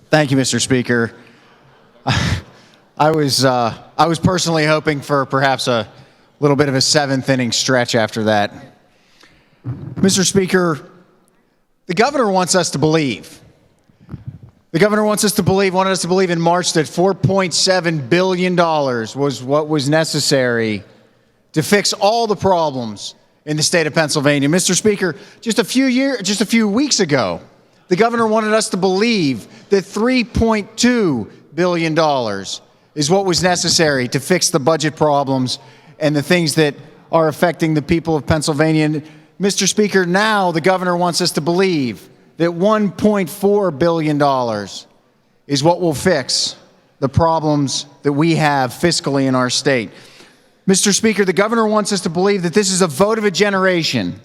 Thank you, Mr. Speaker. I was personally hoping for perhaps a little bit of a seventh inning stretch after that. Mr. Speaker, the governor wants us to believe. The governor wanted us to believe in March that $4.7 billion was what was necessary to fix all the problems in the state of Pennsylvania. Mr. Speaker, just a few weeks ago, the governor wanted us to believe that $3.2 billion is what was necessary to fix the budget problems and the things that are affecting the people of Pennsylvania. And Mr. Speaker, now the governor wants us to believe that $1.4 billion is what will fix the problems that we have fiscally in our state. Mr. Speaker, the governor wants us to believe that this is a vote of a generation.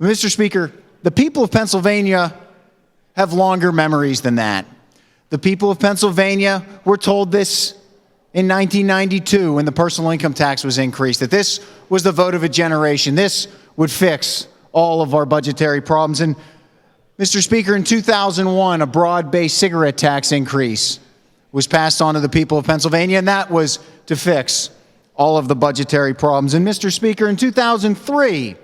Mr. Speaker, the people of Pennsylvania have longer memories than that. The people of Pennsylvania were told this in 1992 when the personal income tax was increased, that this was the vote of a generation. This would fix all of our budgetary problems. And Mr. Speaker, in 2001, a broad-based cigarette tax increase was passed on to the people of Pennsylvania, and that was to fix all of the budgetary problems. And Mr. Speaker, in 2003,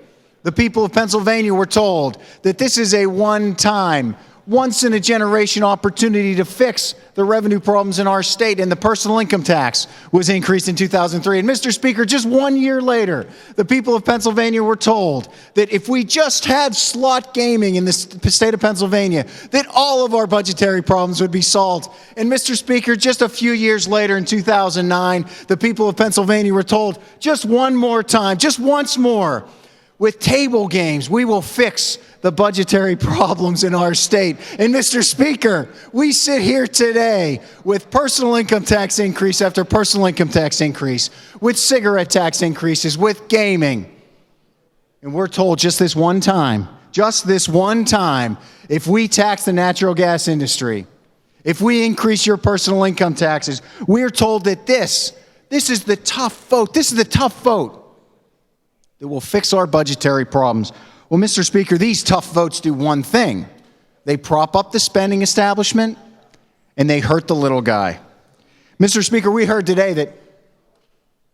the people of Pennsylvania were told that this is a one-time, once-in-a-generation opportunity to fix the revenue problems in our state, and the personal income tax was increased in 2003. And Mr. Speaker, just 1 year later, the people of Pennsylvania were told that if we just had slot gaming in the state of Pennsylvania, that all of our budgetary problems would be solved. And Mr. Speaker, just a few years later in 2009, the people of Pennsylvania were told just one more time, just once more, with table games, we will fix the budgetary problems in our state. And Mr. Speaker, we sit here today with personal income tax increase after personal income tax increase, with cigarette tax increases, with gaming. And we're told just this one time, if we tax the natural gas industry, if we increase your personal income taxes, we're told that this is the tough vote. This is the tough vote that will fix our budgetary problems. Well, Mr. Speaker, these tough votes do one thing. They prop up the spending establishment, and they hurt the little guy. Mr. Speaker, we heard today that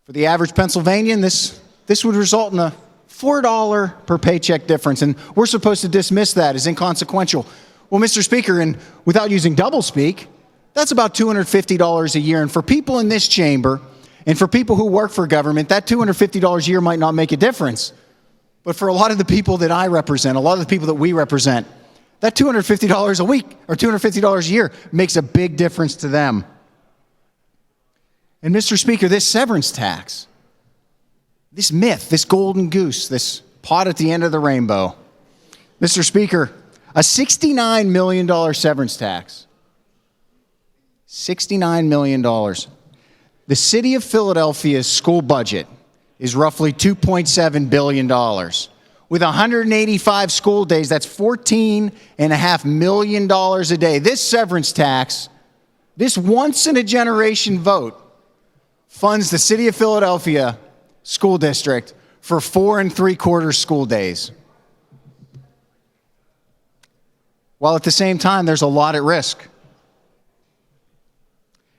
for the average Pennsylvanian, this would result in a $4 per paycheck difference, and we're supposed to dismiss that as inconsequential. Well, Mr. Speaker, and without using doublespeak, that's about $250 a year, and for people in this chamber, and for people who work for government, that $250 a year might not make a difference. But for a lot of the people that I represent, a lot of the people that we represent, that $250 a week or $250 a year makes a big difference to them. And Mr. Speaker, this severance tax, this myth, this golden goose, this pot at the end of the rainbow, Mr. Speaker, a $69 million severance tax, $69 million. The city of Philadelphia's school budget is roughly $2.7 billion. With 185 school days, that's $14.5 million a day. This severance tax, this once-in-a-generation vote, funds the city of Philadelphia school district for 4 3/4 school days. While at the same time, there's a lot at risk.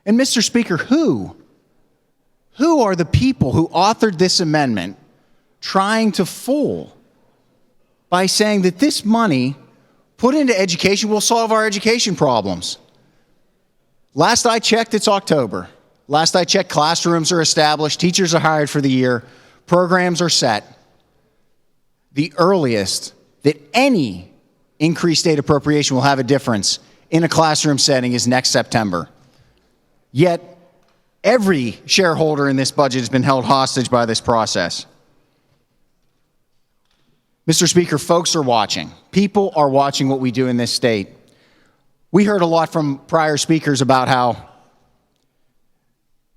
And Mr. Speaker, who are the people who authored this amendment trying to fool by saying that this money put into education will solve our education problems? Last I checked, it's October. Last I checked, classrooms are established, teachers are hired for the year, programs are set. The earliest that any increased state appropriation will have a difference in a classroom setting is next September. Yet, every shareholder in this budget has been held hostage by this process. Mr. Speaker, folks are watching. People are watching what we do in this state. We heard a lot from prior speakers about how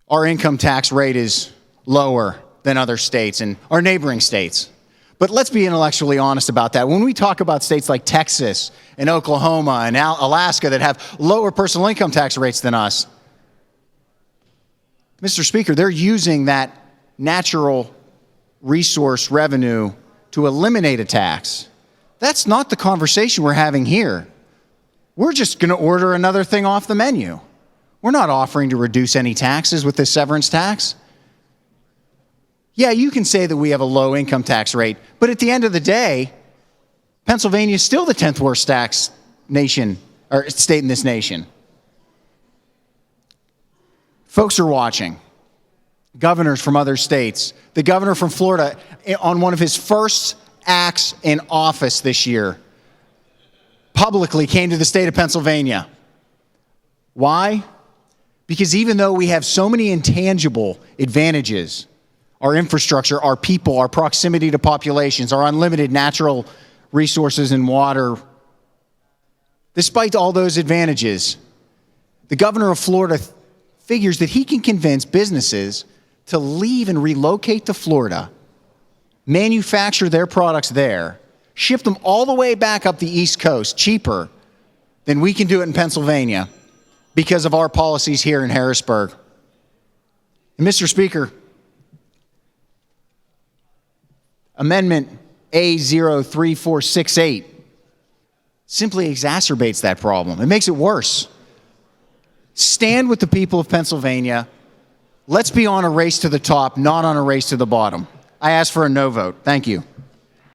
our income tax rate is lower than other states and our neighboring states. But let's be intellectually honest about that. When we talk about states like Texas and Oklahoma and Alaska that have lower personal income tax rates than us, Mr. Speaker, they're using that natural resource revenue to eliminate a tax. That's not the conversation we're having here. we're just going to order another thing off the menu. We're not offering to reduce any taxes with this severance tax. Yeah, you can say that we have a low income tax rate, but at the end of the day, Pennsylvania is still the 10th worst tax nation or state in this nation. Folks are watching. Governors from other states. The governor from Florida, on one of his first acts in office this year, publicly came to the state of Pennsylvania. Why? Because even though we have so many intangible advantages, our infrastructure, our people, our proximity to populations, our unlimited natural resources and water, despite all those advantages, the governor of Florida figures that he can convince businesses to leave and relocate to Florida, manufacture their products there, ship them all the way back up the East Coast cheaper than we can do it in Pennsylvania because of our policies here in Harrisburg. And Mr. Speaker, Amendment A03468 simply exacerbates that problem. It makes it worse. Stand with the people of Pennsylvania. Let's be on a race to the top, not on a race to the bottom. I ask for a no vote. Thank you.